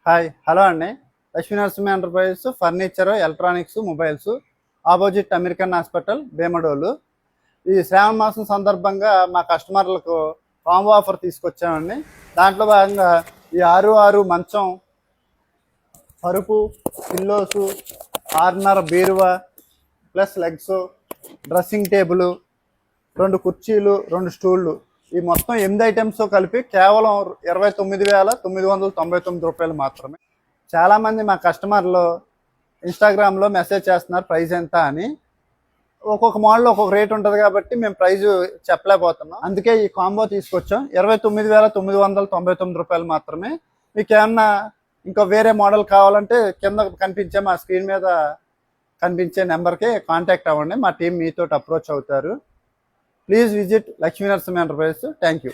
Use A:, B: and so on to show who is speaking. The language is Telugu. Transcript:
A: హాయ్ హలో అండి. Lakshmi Narasimha enterprises furniture, electronics, mobiles opposite American hospital Bhimadolu. ఈ శ్రావణ మాసం సందర్భంగా మా కస్టమర్లకు కాంబో ఆఫర్ తీసుకొచ్చామండి. దాంట్లో భాగంగా ఈ 6 మంచం, పరుపు, పిల్లోసు, 6.5 బీరువా ప్లస్ లెగ్స్, డ్రెస్సింగ్ టేబుల్, 2 కుర్చీలు, 2 స్టూళ్ళు, ఈ మొత్తం 8 ఐటమ్స్ కలిపి కేవలం 29,999 రూపాయలు మాత్రమే. చాలామంది మా కస్టమర్లు ఇన్స్టాగ్రామ్లో మెసేజ్ చేస్తున్నారు ప్రైస్ ఎంత అని. ఒక్కొక్క మోడల్ ఒక్కొక్క రేట్ ఉంటుంది కాబట్టి మేము ప్రైస్ చెప్పలేకపోతున్నాం. అందుకే ఈ కాంబో తీసుకొచ్చాం. 29,999 రూపాయలు మాత్రమే. మీకు ఏమన్నా ఇంకా వేరే మోడల్ కావాలంటే కింద కనిపించే మా స్క్రీన్ మీద కనిపించే నెంబర్కి కాంటాక్ట్ అవ్వండి. మా టీం మీతో అప్రోచ్ అవుతారు. Please visit Lakshmi Narasimha enterprises. Thank you.